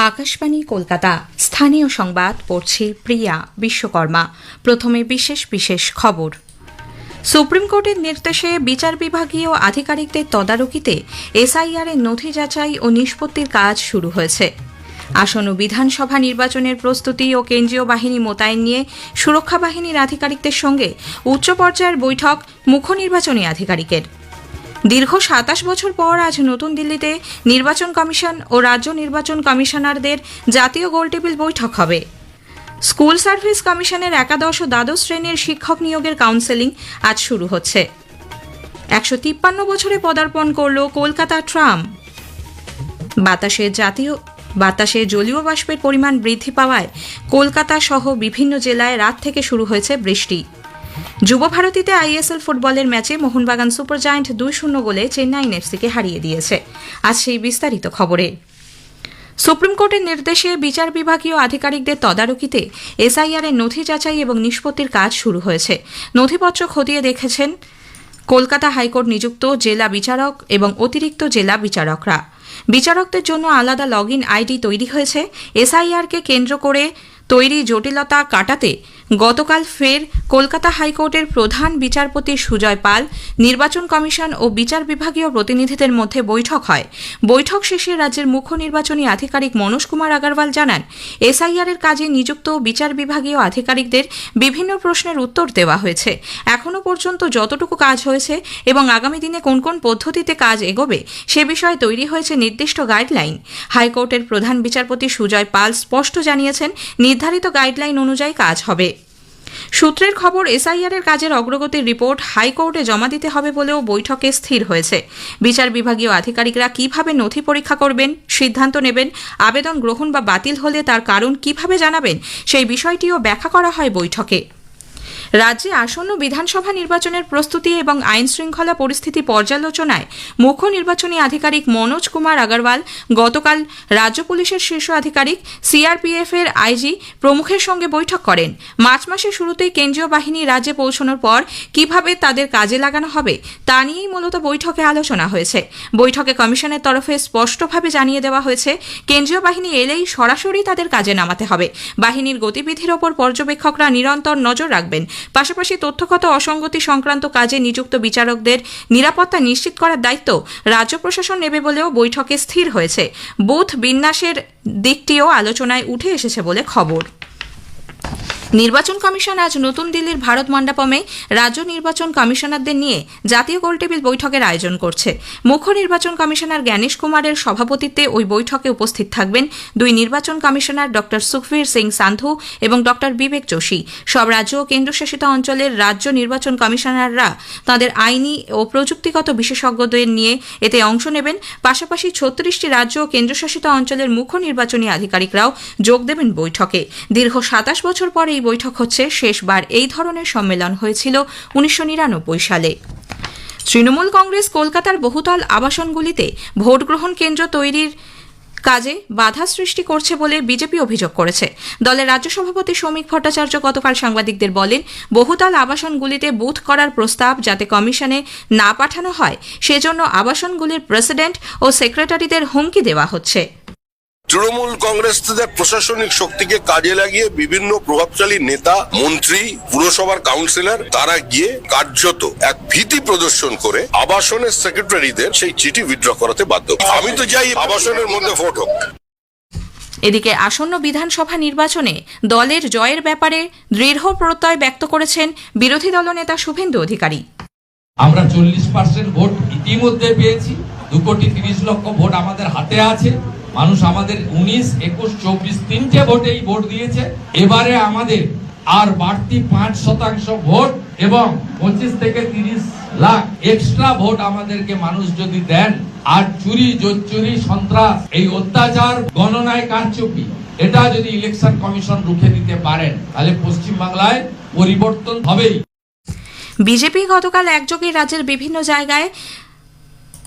আকাশবাণী কলকাতা স্থানীয় সংবাদ পড়ছি প্রিয়া বিশ্বকর্মা। প্রথমে বিশেষ বিশেষ খবর। সুপ্রিম কোর্টের নির্দেশে বিচার বিভাগীয় আধিকারিকদের তদারকিতে এসআইআর এর নথি যাচাই ও নিষ্পত্তির কাজ শুরু হয়েছে। আসন্ন বিধানসভা নির্বাচনের প্রস্তুতি ও কেন্দ্রীয় বাহিনী মোতায়েন নিয়ে সুরক্ষা বাহিনীর আধিকারিকদের সঙ্গে উচ্চ পর্যায়ের বৈঠক মুখ্য নির্বাচনী আধিকারিকের। দীর্ঘ ২৭ বছর পর আজ নতুন দিল্লিতে নির্বাচন কমিশন ও রাজ্য নির্বাচন কমিশনারদের জাতীয় গোলটেবিল বৈঠক হবে। স্কুল সার্ভিস কমিশনের একাদশ ও দ্বাদশ শ্রেণীর শিক্ষক নিয়োগের কাউন্সেলিং আজ শুরু হচ্ছে। ১৫৩ বছরে পদার্পণ করল কলকাতা ট্রাম। বাতাসে জলীয় বাষ্পের পরিমাণ বৃদ্ধি পাওয়ায় কলকাতা সহ বিভিন্ন জেলায় রাত থেকে শুরু হয়েছে বৃষ্টি। যুব ভারতীতে আইএসএল ফুটবলের ম্যাচে মোহনবাগান সুপার জায়ান্ট ২-০ গোলে চেন্নাই এফসিকে হারিয়ে দিয়েছে। আজ সেই বিস্তারিত খবরে। সুপ্রিম কোর্টের নির্দেশে বিচার বিভাগীয় আধিকারিকদের তদারকিতে এসআইআর এর নথি যাচাই এবং নিষ্পত্তির কাজ শুরু হয়েছে। নথিপত্র খতিয়ে দেখেছেন কলকাতা হাইকোর্ট নিযুক্ত জেলা বিচারক এবং অতিরিক্ত জেলা বিচারকরা। বিচারকদের জন্য আলাদা লগইন আইডি তৈরি হয়েছে। এসআইআরকে কেন্দ্র করে তৈরি জটিলতা কাটাতে গতকাল ফের কলকাতা হাইকোর্টের প্রধান বিচারপতি সুজয় পাল, নির্বাচন কমিশন ও বিচার বিভাগীয় প্রতিনিধিদের মধ্যে বৈঠক হয়। বৈঠক শেষে রাজ্যের মুখ্য নির্বাচনী আধিকারিক মনোজ কুমার আগরওয়াল জানান, এসআইআর এর কাজে নিযুক্ত বিচার বিভাগীয় আধিকারিকদের বিভিন্ন প্রশ্নের উত্তর দেওয়া হয়েছে। এখনও পর্যন্ত যতটুকু কাজ হয়েছে এবং আগামী দিনে কোন কোন পদ্ধতিতে কাজ এগোবে সে বিষয়ে তৈরি হয়েছে নির্দিষ্ট গাইডলাইন। হাইকোর্টের প্রধান বিচারপতি সুজয় পাল স্পষ্ট জানিয়েছেন, নির্ধারিত গাইডলাইন অনুযায়ী কাজ হবে। সূত্রের খবর, এসআইআর এর কাজের অগ্রগতির রিপোর্ট হাইকোর্টে জমা দিতে হবে বলেও বৈঠকে স্থির হয়েছে। বিচার বিভাগীয় আধিকারিকরা কিভাবে নথি পরীক্ষা করবেন, সিদ্ধান্ত নেবেন, আবেদন গ্রহণ বা বাতিল হলে তার কারণ কিভাবে জানাবেন, সেই বিষয়টিও ব্যাখ্যা করা হয় বৈঠকে। রাজ্যে আসন্ন বিধানসভা নির্বাচনের প্রস্তুতি এবং আইন শৃঙ্খলা পরিস্থিতি পর্যালোচনায় মুখ্য নির্বাচনী আধিকারিক মনোজ কুমার আগরওয়াল গতকাল রাজ্য পুলিশের শীর্ষ আধিকারিক, সিআরপিএফ এর আইজি প্রমুখের সঙ্গে বৈঠক করেন। মার্চ মাসের শুরুতেই কেন্দ্রীয় বাহিনী রাজ্যে পৌঁছানোর পর কিভাবে তাদের কাজে লাগানো হবে তা নিয়েই মূলত বৈঠকে আলোচনা হয়েছে। বৈঠকে কমিশনের তরফে স্পষ্টভাবে জানিয়ে দেওয়া হয়েছে, কেন্দ্রীয় বাহিনী এলেই সরাসরি তাদের কাজে নামাতে হবে। বাহিনীর গতিবিধির ওপর পর্যবেক্ষকরা নিরন্তর নজর রাখবেন। পাশাপাশি তথ্যগত অসঙ্গতি সংক্রান্ত কাজে নিযুক্ত বিচারকদের নিরাপত্তা নিশ্চিত করার দায়িত্ব রাজ্য প্রশাসন নেবে বলেও বৈঠকে স্থির হয়েছে। বুথ বিন্যাসের দিকটিও আলোচনায় উঠে এসেছে বলে খবর। নির্বাচন কমিশন আজ নতুন দিল্লির ভারত মণ্ডপমে রাজ্য নির্বাচন কমিশনারদের নিয়ে জাতীয় গোলটেবিল বৈঠকের আয়োজন করছে। মুখ্য নির্বাচন কমিশনার জ্ঞানেশ কুমারের সভাপতিত্বে ওই বৈঠকে উপস্থিত থাকবেন দুই নির্বাচন কমিশনার ডক্টর সুখবীর সিং সান্ধু এবং ডক্টর বিবেক যোশী। সব রাজ্য ও কেন্দ্রশাসিত অঞ্চলের রাজ্য নির্বাচন কমিশনাররা তাদের আইনি ও প্রযুক্তিগত বিশেষজ্ঞদের নিয়ে এতে অংশ নেবেন। পাশাপাশি ৩৬টি রাজ্য ও কেন্দ্রশাসিত অঞ্চলের মুখ্য নির্বাচনী আধিকারিকরাও যোগ দেবেন বৈঠকে। দীর্ঘ ২৭ বছর পর এই বৈঠক হচ্ছে। শেষবার এই ধরনের সম্মেলন হয়েছিল ১৯৯৯ সালে। তৃণমূল কংগ্রেস কলকাতার বহুতল আবাসনগুলিতে ভোট গ্রহণ কেন্দ্র তৈরির কাজে বাধা সৃষ্টি করছে বলে বিজেপি অভিযোগ করেছে। দলের রাজ্য সভাপতি শ্রমিক ভট্টাচার্য গতকাল সাংবাদিকদের বলেন, বহুতল আবাসনগুলিতে বুথ করার প্রস্তাব যাতে কমিশনে না পাঠানো হয় সেজন্য আবাসনগুলির প্রেসিডেন্ট ও সেক্রেটারিদের হুমকি দেওয়া হচ্ছে। তৃণমূল কংগ্রেস তাদের প্রশাসনিক শক্তিকে কাজে লাগিয়ে বিভিন্ন প্রভাবশালী নেতা, মন্ত্রী, পুরসভার কাউন্সিলর তারা গিয়ে কার্যত এক ভীতি প্রদর্শন করে আবাসনের সেক্রেটারিদের সেই চিঠি উইথড্র করাতে বাধ্য। আমি তো চাই আবাসনের মধ্যে ভোট হোক। এদিকে আসন্ন বিধানসভা নির্বাচনে দলের জয়ের ব্যাপারে দৃঢ় প্রত্যয় ব্যক্ত করেছেন বিরোধী দলনেতা শুভেন্দু অধিকারী। আমরা 40% ভোট ইতিমধ্যে পেয়েছি। 2,30,00,000 ভোট আমাদের হাতে আছে। মানুষ আমাদের 19, 21, 24 তিনটে ভোটেই ভোট দিয়েছে। এবারে আমাদের আর বাড়তি 5% ভোট এবং 25 থেকে 30 লাখ এক্সট্রা ভোট আমাদেরকে মানুষ যদি দেন, আর চুরি, জোচ্চুরি, সন্ত্রাস, এই অত্যাচার, গণনায় কারচুপি, এটা যদি ইলেকশন কমিশন রুখে দিতে পারেন তাহলে পশ্চিমবাংলায় পরিবর্তন হবেই। বিজেপি গতকাল একযোগে রাজ্যের বিভিন্ন জায়গায়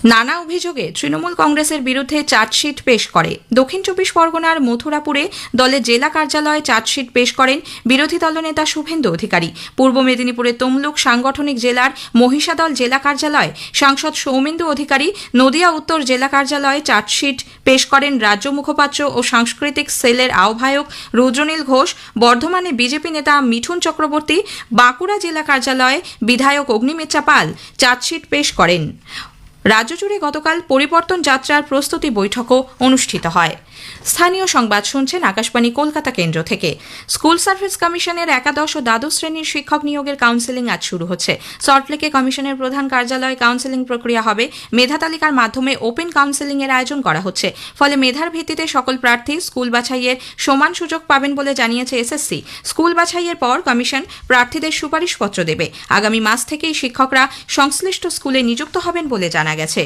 নানা অভিযোগে তৃণমূল কংগ্রেসের বিরুদ্ধে চার্জশিট পেশ করে দক্ষিণ চব্বিশ পরগনার মথুরাপুরে দলের জেলা কার্যালয়ে চার্জশিট পেশ করেন বিরোধী দলনেতা শুভেন্দু অধিকারী। পূর্ব মেদিনীপুরের তমলুক সাংগঠনিক জেলার মহিষাদল জেলা কার্যালয়ে সাংসদ সৌমেন্দু অধিকারী, নদিয়া উত্তর জেলা কার্যালয়ে চার্জশিট পেশ করেন রাজ্য মুখপাত্র ও সাংস্কৃতিক সেলের আহ্বায়ক রুদ্রনীল ঘোষ, বর্ধমানে বিজেপি নেতা মিঠুন চক্রবর্তী, বাঁকুড়া জেলা কার্যালয়ে বিধায়ক অগ্নিমিত্রা পাল চার্জশিট পেশ করেন। রাজ্য জুড়ে গতকাল পরিবর্তন যাত্রার প্রস্তুতি বৈঠকও অনুষ্ঠিত হয়। স্থানীয় সংবাদ শুনছেন আকাশবাণী কলকাতা কেন্দ্র থেকে। স্কুল সার্ভিস কমিশনের একাদশ ও দ্বাদশ শ্রেণীর শিক্ষক নিয়োগের কাউন্সেলিং আজ শুরু হচ্ছে। সল্টলেকে কমিশনের প্রধান কার্যালয়ে কাউন্সেলিং প্রক্রিয়া হবে। মেধা তালিকার মাধ্যমে ওপেন কাউন্সেলিং এর আয়োজন করা হচ্ছে। ফলে মেধার ভিত্তিতে সকল প্রার্থী স্কুল বাছাইয়ের সমান সুযোগ পাবেন বলে জানিয়েছে এসএসসি। স্কুল বাছাইয়ের পর কমিশন প্রার্থীদের সুপারিশপত্র দেবে। আগামী মাস থেকেই শিক্ষকরা সংশ্লিষ্ট স্কুলে নিযুক্ত হবেন বলে জানা গেছে।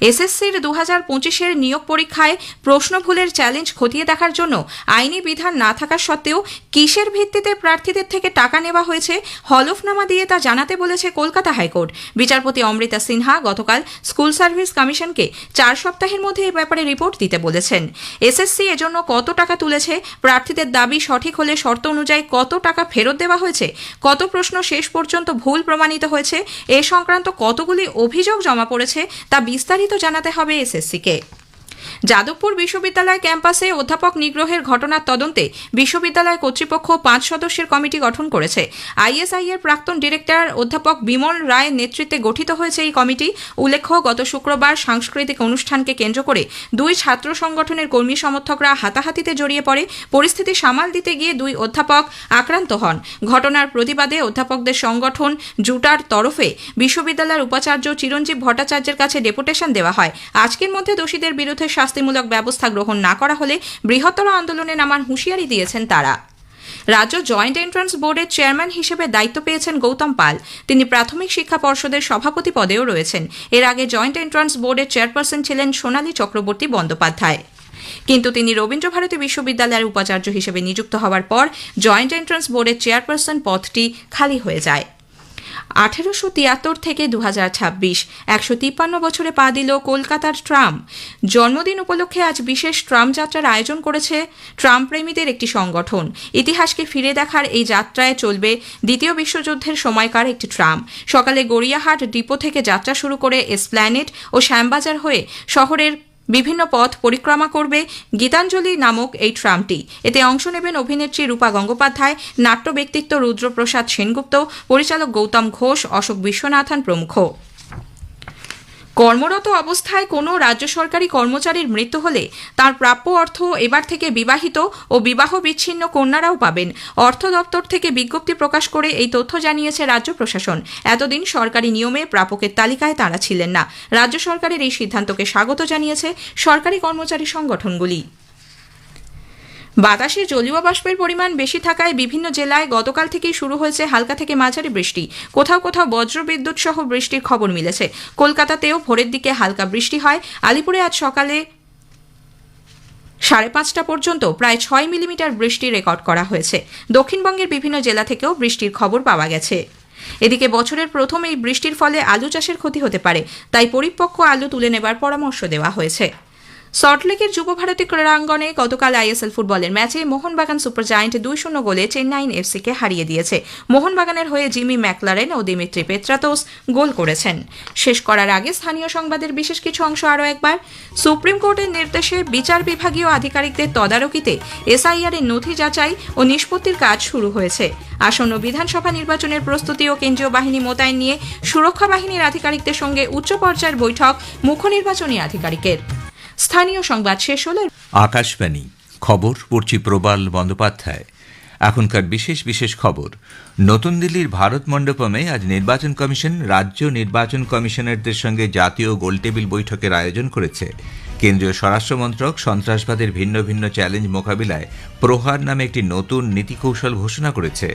এসএসসির 2025-এর নিয়োগ পরীক্ষায় প্রশ্ন ভুলের চ্যালেঞ্জ খতিয়ে দেখার জন্য আইনি বিধান না থাকা সত্ত্বেও কিসের ভিত্তিতে প্রার্থীদের থেকে টাকা নেওয়া হয়েছে হলফনামা দিয়ে তা জানাতে বলেছে কলকাতা হাইকোর্ট। বিচারপতি অমৃতা সিনহা গতকাল স্কুল সার্ভিস কমিশনকে 4 সপ্তাহের মধ্যে এই ব্যাপারে রিপোর্ট দিতে বলেছেন। এসএসসি এজন্য কত টাকা তুলেছে, প্রার্থীদের দাবি সঠিক হলে শর্ত অনুযায়ী কত টাকা ফেরত দেওয়া হয়েছে, কত প্রশ্ন শেষ পর্যন্ত ভুল প্রমাণিত হয়েছে, এ সংক্রান্ত কতগুলি অভিযোগ জমা পড়েছে তা বিস্তারিত জানাতে হবে এসএসসিকে। যাদবপুর বিশ্ববিদ্যালয় ক্যাম্পাসে অধ্যাপক নিগ্রহের ঘটনার তদন্তে বিশ্ববিদ্যালয় কর্তৃপক্ষ 5 সদস্যের কমিটি গঠন করেছে। আইএসআই এর প্রাক্তন ডিরেক্টর অধ্যাপক বিমল রায়ের নেতৃত্বে গঠিত হয়েছে এই কমিটি। উল্লেখ্য, গত শুক্রবার সাংস্কৃতিক অনুষ্ঠানকে কেন্দ্র করে 2 ছাত্র সংগঠনের কর্মী সমর্থকরা হাতাহাতিতে জড়িয়ে পড়ে। পরিস্থিতি সামাল দিতে গিয়ে 2 অধ্যাপক আক্রান্ত হন। ঘটনার প্রতিবাদে অধ্যাপকদের সংগঠন জুটার তরফে বিশ্ববিদ্যালয়ের উপাচার্য চিরঞ্জীব ভট্টাচার্যের কাছে ডেপুটেশন দেওয়া হয়। আজকের মধ্যে দোষীদের বিরুদ্ধে শাস্তিমূলক ব্যবস্থা গ্রহণ না করা হলে বৃহত্তর আন্দোলনে নামার হুঁশিয়ারি দিয়েছেন তারা। রাজ্য জয়েন্ট এন্ট্রান্স বোর্ডের চেয়ারম্যান হিসেবে দায়িত্ব পেয়েছেন গৌতম পাল। তিনি প্রাথমিক শিক্ষা পর্ষদের সভাপতি পদেও রয়েছেন। এর আগে জয়েন্ট এন্ট্রান্স বোর্ডের চেয়ারপারসন ছিলেন সোনালী চক্রবর্তী বন্দ্যোপাধ্যায়। কিন্তু তিনি রবীন্দ্রভারতী বিশ্ববিদ্যালয়ের উপাচার্য হিসেবে নিযুক্ত হওয়ার পর জয়েন্ট এন্ট্রান্স বোর্ডের চেয়ারপারসন পদটি খালি হয়ে যায়। 1873 থেকে 2026 153 বছরে পা দিল কলকাতার ট্রাম। জন্মদিন উপলক্ষে আজ বিশেষ ট্রাম যাত্রার আয়োজন করেছে ট্রাম প্রেমীদের একটি সংগঠন। ইতিহাসকে ফিরে দেখার এই যাত্রায় চলবে দ্বিতীয় বিশ্বযুদ্ধের সময়কার একটি ট্রাম। সকালে গড়িয়াহাট ডিপো থেকে যাত্রা শুরু করে এসপ্ল্যানেড ও শ্যামবাজার হয়ে শহরের বিভিন্ন পথ পরিক্রমা করবে গীতাঞ্জলি নামক এই ট্রামটি। এতে অংশ নেবেন অভিনেত্রী রূপা গঙ্গোপাধ্যায়, নাট্য ব্যক্তিত্ব রুদ্রপ্রসাদ সেনগুপ্ত, পরিচালক গৌতম ঘোষ, অশোক বিশ্বনাথন প্রমুখ। কর্মরত অবস্থায় কোনো রাজ্য সরকারি কর্মচারীর মৃত্যু হলে তার প্রাপ্য অর্থ এবার থেকে বিবাহিত ও বিবাহ বিচ্ছিন্ন কন্যারাও পাবেন। অর্থ দপ্তর থেকে বিজ্ঞপ্তি প্রকাশ করে এই তথ্য জানিয়েছে রাজ্য প্রশাসন। এতদিন সরকারি নিয়মে প্রাপকের তালিকায় তাঁরা ছিলেন না। রাজ্য সরকারের এই সিদ্ধান্তকে স্বাগত জানিয়েছে সরকারি কর্মচারী সংগঠনগুলি। বাতাসে জলীয় বাষ্পের পরিমাণ বেশি থাকায় বিভিন্ন জেলায় গতকাল থেকেই শুরু হয়েছে হালকা থেকে মাঝারি বৃষ্টি। কোথাও কোথাও বজ্রবিদ্যুৎ সহ বৃষ্টির খবর মিলেছে। কলকাতাতেও ভোরের দিকে হালকা বৃষ্টি হয়। আলিপুরে আজ সকালে 5:30 পর্যন্ত প্রায় 6 মিলিমিটার বৃষ্টি রেকর্ড করা হয়েছে। দক্ষিণবঙ্গের বিভিন্ন জেলা থেকেও বৃষ্টির খবর পাওয়া গেছে। এদিকে বছরের প্রথম এই বৃষ্টির ফলে আলু চাষের ক্ষতি হতে পারে, তাই পরিপক্ক আলু তুলে নেবার পরামর্শ দেওয়া হয়েছে। সল্টলেকের যুবভারতী ক্রীড়াঙ্গনে গতকাল আইএসএল ফুটবলের ম্যাচে মোহনবাগান সুপার জায়ান্ট 2-0 গোলে চেন্নাইন এফসিকে হারিয়ে দিয়েছে। মোহনবাগানের হয়ে জিমি ম্যাকলারেন ও দিমিত্রি পেত্রাতোস গোল করেছেন। শেষ করার আগে স্থানীয় সংবাদের বিশেষ কিছু অংশ আরও একবার। সুপ্রিম কোর্টের নির্দেশে বিচার বিভাগীয় আধিকারিকদের তদারকিতে এসআইআর এর নথি যাচাই ও নিষ্পত্তির কাজ শুরু হয়েছে। আসন্ন বিধানসভা নির্বাচনের প্রস্তুতি ও কেন্দ্রীয় বাহিনী মোতায়েন নিয়ে সুরক্ষা বাহিনীর আধিকারিকদের সঙ্গে উচ্চ পর্যায়ের বৈঠক মুখ্য নির্বাচনী আধিকারিকের। স্থানীয় সংবাদ শেষ হল। আকাশবাণী খবর পড়ছি প্রবাল বন্দ্যোপাধ্যায়। এখনকার বিশেষ খবর। নতুন দিল্লির ভারত মণ্ডপমে আজ নির্বাচন কমিশন রাজ্য নির্বাচন কমিশনারদের সঙ্গে জাতীয় গোলটেবিল বৈঠকের আয়োজন করেছে। কেন্দ্রীয় স্বরাষ্ট্রমন্ত্রক সন্ত্রাসবাদের ভিন্ন ভিন্ন চ্যালেঞ্জ মোকাবিলায় প্রহার নামে একটি নতুন নীতিকৌশল ঘোষণা করেছে।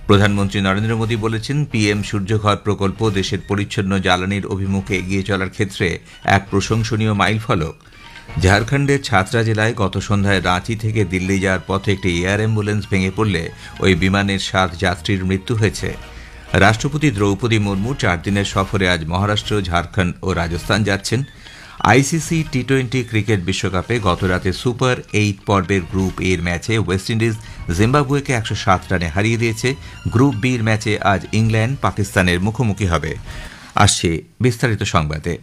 প্রধানমন্ত্রী নরেন্দ্র মোদী বলেছেন, পিএম সূর্যঘর প্রকল্প দেশের পরিচ্ছন্ন জ্বালানির অভিমুখে এগিয়ে চলার ক্ষেত্রে এক প্রশংসনীয় মাইলফলক। ঝাড়খণ্ডের ছাত্রা জেলায় গত সন্ধ্যায় রাঁচি থেকে দিল্লি যাওয়ার পথে একটি এয়ার অ্যাম্বুলেন্স ভেঙে পড়লে ওই বিমানের 7 যাত্রীর মৃত্যু হয়েছে। রাষ্ট্রপতি দ্রৌপদী মুর্মু 4 দিনের সফরে আজ মহারাষ্ট্র, ঝাড়খণ্ড ও রাজস্থান যাচ্ছেন। আইসিসি টি-20 ক্রিকেট বিশ্বকাপে গতরাতে সুপার 8 পর্বের গ্রুপ এর ম্যাচে ওয়েস্ট ইন্ডিজ জিম্বাবুয়েকে 107 রানে হারিয়ে দিয়েছে। গ্রুপ বির ম্যাচে আজ ইংল্যান্ড পাকিস্তানের মুখোমুখি হবে। আসছে বিস্তারিত সংবাদে।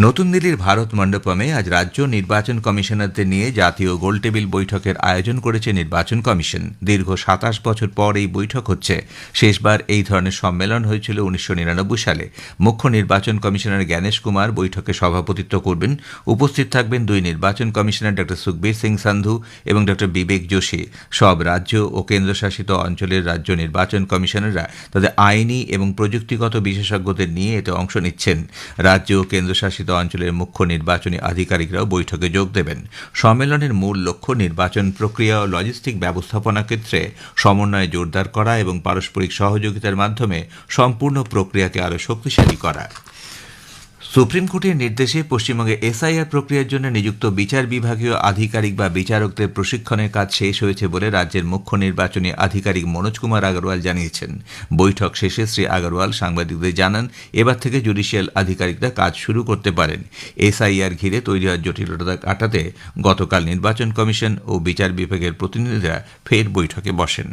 নতুন দিল্লির ভারত মণ্ডপমে আজ রাজ্য নির্বাচন কমিশনারদের নিয়ে জাতীয় গোলটেবিল বৈঠকের আয়োজন করেছে নির্বাচন কমিশন। দীর্ঘ 27 বছর পর এই বৈঠক হচ্ছে। শেষবার এই ধরনের সম্মেলন হয়েছিল 1999 সালে। মুখ্য নির্বাচন কমিশনার জ্ঞানেশ কুমার বৈঠকে সভাপতিত্ব করবেন। উপস্থিত থাকবেন দুই নির্বাচন কমিশনার ড সুখবীর সিং সান্ধু এবং ড বিবেক যোশী। সব রাজ্য ও কেন্দ্রশাসিত অঞ্চলের রাজ্য নির্বাচন কমিশনাররা তাদের আইনি এবং প্রযুক্তিগত বিশেষজ্ঞদের নিয়ে এতে অংশ নিচ্ছেন। রাজ্য ও কেন্দ্রশাসিত অঞ্চলের মুখ্য নির্বাচনী আধিকারিকরাও বৈঠকে যোগ দেবেন। সম্মেলনের মূল লক্ষ্য নির্বাচন প্রক্রিয়া ও লজিস্টিক ব্যবস্থাপনা ক্ষেত্রে সমন্বয় জোরদার করা এবং পারস্পরিক সহযোগিতার মাধ্যমে সম্পূর্ণ প্রক্রিয়াকে আরও শক্তিশালী করা। সুপ্রিম কোর্টের নির্দেশে পশ্চিমবঙ্গে এসআইআর প্রক্রিয়ার জন্য নিযুক্ত বিচার বিভাগীয় আধিকারিক বা বিচারকদের প্রশিক্ষণের কাজ শেষ হয়েছে বলে রাজ্যের মুখ্য নির্বাচনী আধিকারিক মনোজ কুমার আগরওয়াল জানিয়েছেন। বৈঠক শেষে শ্রী আগরওয়াল সাংবাদিকদের জানান, এবার থেকে জুডিশিয়াল আধিকারিকরা কাজ শুরু করতে পারেন। এসআইআর ঘিরে তৈরি হওয়ার জটিলতা কাটাতে গতকাল নির্বাচন কমিশন ও বিচার বিভাগের প্রতিনিধিরা ফের বৈঠকে বসেন।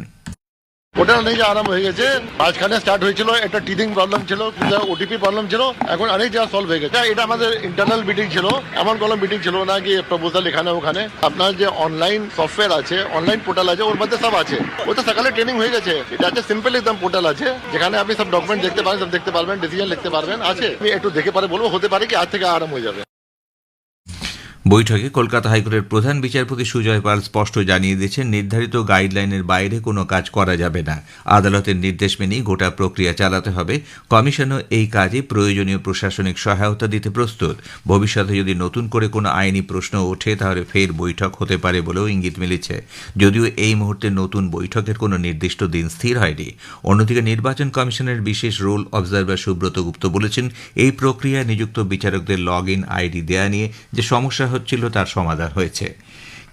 ওটা অনেক আরাম হয়ে গেছে। মাঝখানে স্টার্ট হয়েছিল একটা টিদিং প্রবলেম ছিল, ওটিপি প্রবলেম ছিল, এখন অনেক জায়গা সলভ হয়ে গেছে। এটা আমাদের ইন্টারনাল মিটিং ছিল, এমন কোনো মিটিং ছিল না কি প্রপোজাল এখানে ওখানে। আপনার যে অনলাইন সফটওয়্যার আছে, অনলাইন পোর্টাল আছে, ওর মধ্যে সব আছে। ও তো সকালে ট্রেনিং হয়ে গেছে। এটা আছে সিম্পল একদম পোর্টাল আছে, যেখানে আপনি সব ডকুমেন্ট দেখতে পারেন, সব দেখতে পারবেন, ডিসিশন লিখতে পারবেন। আছে আমি একটু দেখে পারে বলবো, হতে পারে কি আজ থেকে আরাম হয়ে যাবে। বৈঠকে কলকাতা হাইকোর্টের প্রধান বিচারপতি সুজয় পাল স্পষ্ট জানিয়ে দিয়েছেন, নির্ধারিত গাইডলাইনের বাইরে কোনো কাজ করা যাবে না। আদালতের নির্দেশ মেনেই গোটা প্রক্রিয়া চালাতে হবে। কমিশনও এই কাজে প্রয়োজনীয় প্রশাসনিক সহায়তা দিতে প্রস্তুত। ভবিষ্যতে যদি নতুন করে কোনো আইনি প্রশ্ন ওঠে তাহলে ফের বৈঠক হতে পারে বলেও ইঙ্গিত মিলেছে। যদিও এই মুহূর্তে নতুন বৈঠকের কোনো নির্দিষ্ট দিন স্থির হয়নি। অন্যদিকে নির্বাচন কমিশনের বিশেষ রোল অবজারভার সুব্রত গুপ্ত বলেছেন, এই প্রক্রিয়ায় নিযুক্ত বিচারকদের লগ ইন আইডি দেয়া নিয়ে যে সমস্যা হচ্ছিল তার সমাধান হয়েছে।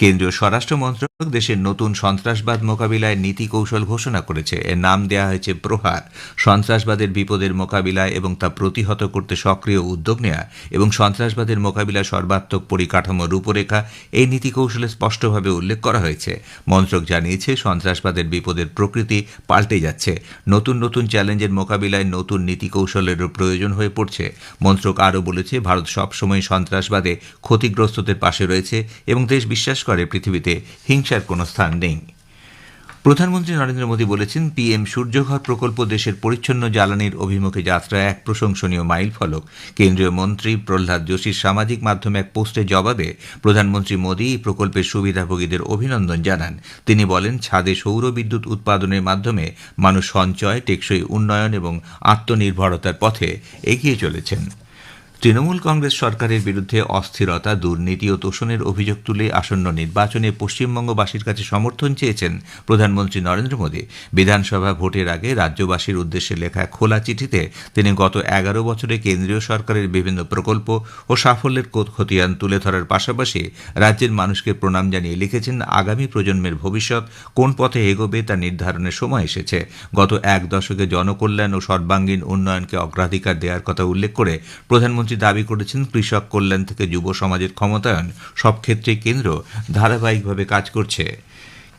কেন্দ্রীয় স্বরাষ্ট্র মন্ত্রক দেশের নতুন সন্ত্রাসবাদ মোকাবিলায় নীতি কৌশল ঘোষণা করেছে। এর নাম দেওয়া হয়েছে প্রহার। সন্ত্রাসবাদের বিপদের মোকাবিলায় এবং তা প্রতিহত করতে সক্রিয় উদ্যোগ নেওয়া এবং সন্ত্রাসবাদের মোকাবিলায় সর্বাত্মক পরিকাঠামোর রূপরেখা এই নীতি কৌশলে স্পষ্টভাবে উল্লেখ করা হয়েছে। মন্ত্রক জানিয়েছে, সন্ত্রাসবাদের বিপদের প্রকৃতি পাল্টে যাচ্ছে। নতুন নতুন চ্যালেঞ্জের মোকাবিলায় নতুন নীতি কৌশলেরও প্রয়োজন হয়ে পড়ছে। মন্ত্রক আরও বলেছে, ভারত সবসময় সন্ত্রাসবাদে ক্ষতিগ্রস্তদের পাশে রয়েছে এবং দেশ বিশ্বাস করে পৃথিবীতে হিংসার কোনো স্থান নেই। প্রধানমন্ত্রী নরেন্দ্র মোদী বলেছেন, পিএম সূর্যঘর প্রকল্প দেশের পরিচ্ছন্ন জ্বালানির অভিমুখে যাত্রা এক প্রশংসনীয় মাইল ফলক। কেন্দ্রীয় মন্ত্রী প্রহ্লাদ যোশীর সামাজিক মাধ্যমে এক পোস্টের জবাবে প্রধানমন্ত্রী মোদী এই প্রকল্পের সুবিধাভোগীদের অভিনন্দন জানান। তিনি বলেন, ছাদে সৌর বিদ্যুৎ উৎপাদনের মাধ্যমে মানুষ সঞ্চয়, টেকসই উন্নয়ন এবং আত্মনির্ভরতার পথে এগিয়ে চলেছেন। তৃণমূল কংগ্রেস সরকারের বিরুদ্ধে অস্থিরতা, দুর্নীতি ও তোষণের অভিযোগ তুলে আসন্ন নির্বাচনে পশ্চিমবঙ্গবাসীর কাছে সমর্থন চেয়েছেন প্রধানমন্ত্রী নরেন্দ্র মোদী। বিধানসভা ভোটের আগে রাজ্যবাসীর উদ্দেশ্যে লেখা খোলা চিঠিতে তিনি গত 11 বছরে কেন্দ্রীয় সরকারের বিভিন্ন প্রকল্প ও সাফল্যের খতিয়ান তুলে ধরার পাশাপাশি রাজ্যের মানুষকে প্রণাম জানিয়ে লিখেছেন, আগামী প্রজন্মের ভবিষ্যৎ কোন পথে এগোবে তা নির্ধারণের সময় এসেছে। গত এক দশকে জনকল্যাণ ও সর্বাঙ্গীন উন্নয়নকে অগ্রাধিকার দেওয়ার কথা উল্লেখ করে প্রধানমন্ত্রী দাবি করেছেন, কৃষক কল্যাণ থেকে যুব সমাজের ক্ষমতায়ন সব ক্ষেত্রেই কেন্দ্র ধারাবাহিকভাবে কাজ করছে।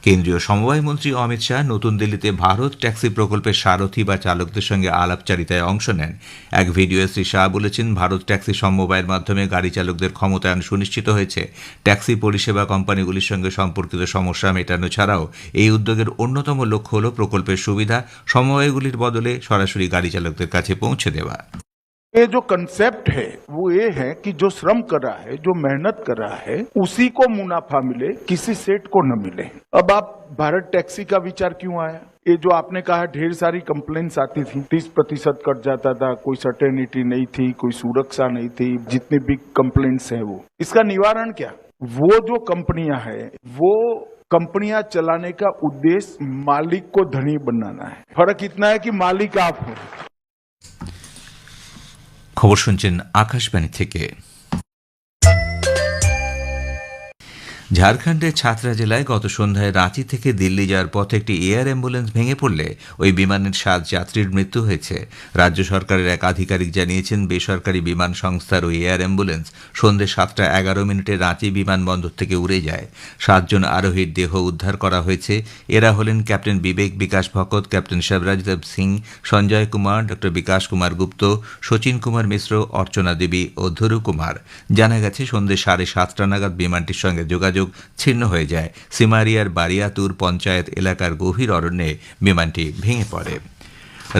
কেন্দ্রীয় সমবায় মন্ত্রী অমিত শাহ নতুন দিল্লিতে ভারত ট্যাক্সি প্রকল্পের সারথি বা চালকদের সঙ্গে আলাপচারিতায় অংশ নেন। এক ভিডিওয়ে শ্রী শাহ বলেছেন, ভারত ট্যাক্সি সমবায়ের মাধ্যমে গাড়ি চালকদের ক্ষমতায়ন সুনিশ্চিত হয়েছে। ট্যাক্সি পরিষেবা কোম্পানিগুলির সঙ্গে সম্পর্কিত সমস্যা মেটানো ছাড়াও এই উদ্যোগের অন্যতম লক্ষ্য হল প্রকল্পের সুবিধা সমবায়গুলির বদলে সরাসরি গাড়ি চালকদের কাছে পৌঁছে দেওয়া। ये जो कंसेप्ट है वो ये है कि जो श्रम कर रहा है, जो मेहनत कर रहा है, उसी को मुनाफा मिले, किसी सेठ को न मिले। अब आप भारत टैक्सी का विचार क्यों आया? ये जो आपने कहा ढेर सारी कंप्लेंट्स आती थी, 30% कट जाता था, कोई सर्टेनिटी नहीं थी, कोई सुरक्षा नहीं थी, जितनी भी कंप्लेंट्स है वो, इसका निवारण क्या? वो जो कंपनियां है वो कंपनियां चलाने का उद्देश्य मालिक को धनी बनाना है। फर्क इतना है कि मालिक आप हो। খবর শুনছেন আকাশবাণী থেকে। ঝাড়খণ্ডের ছাত্রা জেলায় গত সন্ধ্যায় রাঁচি থেকে দিল্লি যাওয়ার পথে একটি এয়ার অ্যাম্বুলেন্স ভেঙে পড়লে ওই বিমানের 7 যাত্রীর মৃত্যু হয়েছে। রাজ্য সরকারের এক আধিকারিক জানিয়েছেন, বেসরকারি বিমান সংস্থার ওই এয়ার অ্যাম্বুলেন্স সন্ধ্যে 7:11 রাঁচি বিমানবন্দর থেকে উড়ে যায়। 7 জন আরোহীর দেহ উদ্ধার করা হয়েছে। এরা হলেন ক্যাপ্টেন বিবেক বিকাশ ভকত, ক্যাপ্টেন শিবরাজদেব সিং, সঞ্জয় কুমার, ডক্টর বিকাশ কুমার গুপ্ত, শচীন কুমার মিশ্র, অর্চনা দেবী ও ধরু কুমার। জানা গেছে, সন্ধ্যে 7:30 নাগাদ বিমানটির সঙ্গে যোগাযোগ ছিন্ন হয়ে যায়। সিমারিয়ার বারিয়াতুর পঞ্চায়েত এলাকার গভীর অরণ্যে বিমানটি ভেঙে পড়ে।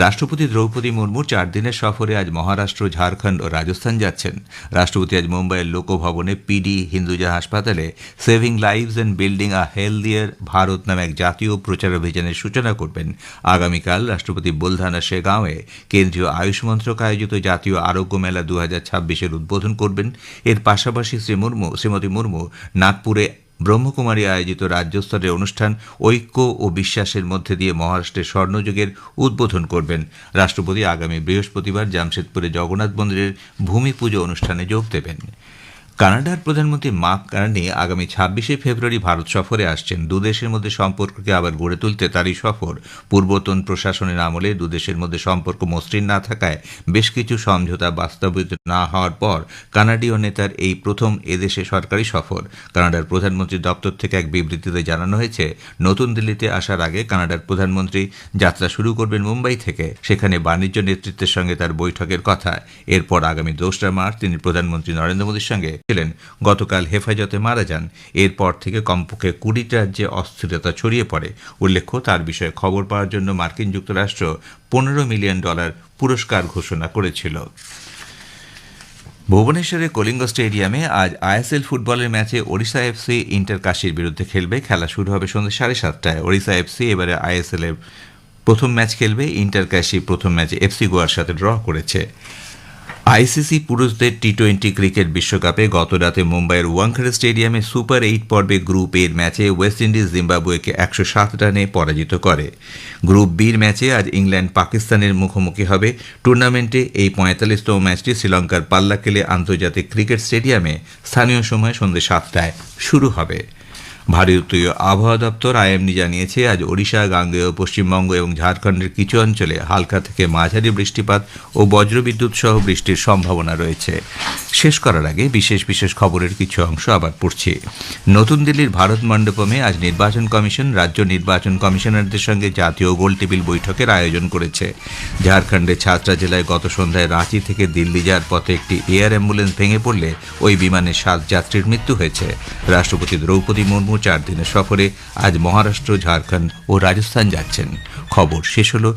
রাষ্ট্রপতি দ্রৌপদী মুর্মু 4 দিনের সফরে আজ মহারাষ্ট্র, ঝাড়খণ্ড ও রাজস্থান যাচ্ছেন। রাষ্ট্রপতি আজ মুম্বাইয়ের লোকভবনে পিডি হিন্দুজা হাসপাতালে saving lives and building a healthier Bharat নামে এক জাতীয় প্রচার অভিযানের সূচনা করবেন। আগামীকাল রাষ্ট্রপতি বুলধানা শেগাঁওয়ে কেন্দ্রীয় আয়ুষ মন্ত্রক আয়োজিত জাতীয় আরোগ্য মেলা 2026-এর উদ্বোধন করবেন। এর পাশাপাশি শ্রীমতী মুর্মু নাগপুরে ব্রহ্মকুমারী আয়োজিত রাজ্যস্তরের অনুষ্ঠান ঐক্য ও বিশ্বাসের মধ্যে দিয়ে মহারাষ্ট্রের স্বর্ণযুগের উদ্বোধন করবেন। রাষ্ট্রপতি আগামী বৃহস্পতিবার জামশেদপুরে জগন্নাথ মন্দিরের ভূমি পুজো অনুষ্ঠানে যোগ দেবেন। কানাডার প্রধানমন্ত্রী মার্ক কার্নি আগামী 26শে ফেব্রুয়ারি ভারত সফরে আসছেন। দুদেশের মধ্যে সম্পর্ককে আবার গড়ে তুলতে তারই সফর। পূর্বতন প্রশাসনের আমলে দুদেশের মধ্যে সম্পর্ক মসৃণ না থাকায় বেশ কিছু সমঝোতা বাস্তবায়িত না হওয়ার পর কানাডীয় নেতার এই প্রথম এদেশে সরকারি সফর। কানাডার প্রধানমন্ত্রীর দপ্তর থেকে এক বিবৃতিতে জানানো হয়েছে, নতুন দিল্লিতে আসার আগে কানাডার প্রধানমন্ত্রী যাত্রা শুরু করবেন মুম্বাই থেকে। সেখানে বাণিজ্য নেতৃত্বের সঙ্গে তার বৈঠকের কথা। এরপর আগামী 2 মার্চ তিনি প্রধানমন্ত্রী নরেন্দ্র মোদীর সঙ্গে ছিলেন। গতকাল হেফাজতে মারা যান। এরপর থেকে কমপক্ষে 20টি রাজ্যে অস্থিরতা ছড়িয়ে পড়ে। উল্লেখ্য, তার বিষয়ে খবর পাওয়ার জন্য মার্কিন যুক্তরাষ্ট্র $15 মিলিয়ন পুরস্কার ঘোষণা করেছিল। ভুবনেশ্বরের কলিঙ্গ স্টেডিয়ামে আজ আইএসএল ফুটবলের ম্যাচে ওড়িশা এফসি ইন্টার কাশীর বিরুদ্ধে খেলবে। খেলা শুরু হবে সন্ধ্যে 7:30টায়। ওড়িশা এফসি এবারে আইএসএল এর প্রথম ম্যাচ খেলবে। ইন্টার কাশী প্রথম ম্যাচে এফসি গোয়ার সাথে ড্র করেছে। আইসিসি পুরুষদের টি-20 ক্রিকেট বিশ্বকাপে গতরাতে মুম্বাইয়ের ওয়াংখেড়ে স্টেডিয়ামে সুপার 8 পর্বে গ্রুপ এর ম্যাচে ওয়েস্ট ইন্ডিজ জিম্বাবুয়েকে 107 রানে পরাজিত করে। গ্রুপ বির ম্যাচে আজ ইংল্যান্ড পাকিস্তানের মুখোমুখি হবে। টুর্নামেন্টে এই 45তম ম্যাচটি শ্রীলঙ্কার পাল্লাকেলে আন্তর্জাতিক ক্রিকেট স্টেডিয়ামে স্থানীয় সময় সন্ধ্যে 7টায় শুরু হবে। ভারতীয় আবহাওয়া দপ্তর আইএমডি জানিয়েছে, আজ ওড়িশা, গাঙ্গেয় পশ্চিমবঙ্গ এবং ঝাড়খণ্ডের কিছু অঞ্চলে হালকা থেকে মাঝারি বৃষ্টিপাত ও বজ্রবিদ্যুৎ সহ বৃষ্টির সম্ভাবনা রয়েছে। শেষ করার আগে বিশেষ বিশেষ খবরের কিছু অংশ আবার পড়ছি। নতুন দিল্লির ভারত মণ্ডপমে আজ নির্বাচন কমিশন রাজ্য নির্বাচন কমিশনারদের সঙ্গে জাতীয় গোলটেবিল বৈঠকের আয়োজন করেছে। ঝাড়খণ্ডের ছাত্রা জেলায় গত সন্ধ্যায় রাঁচি থেকে দিল্লি যাওয়ার পথে একটি এয়ার অ্যাম্বুলেন্স ভেঙে পড়লে ওই বিমানে 7 যাত্রীর মৃত্যু হয়েছে। রাষ্ট্রপতি দ্রৌপদী মুর্মু 4 দিনের সফরে আজ মহারাষ্ট্র, ঝাড়খণ্ড ও রাজস্থান যাচ্ছেন। খবর শেষ হলো।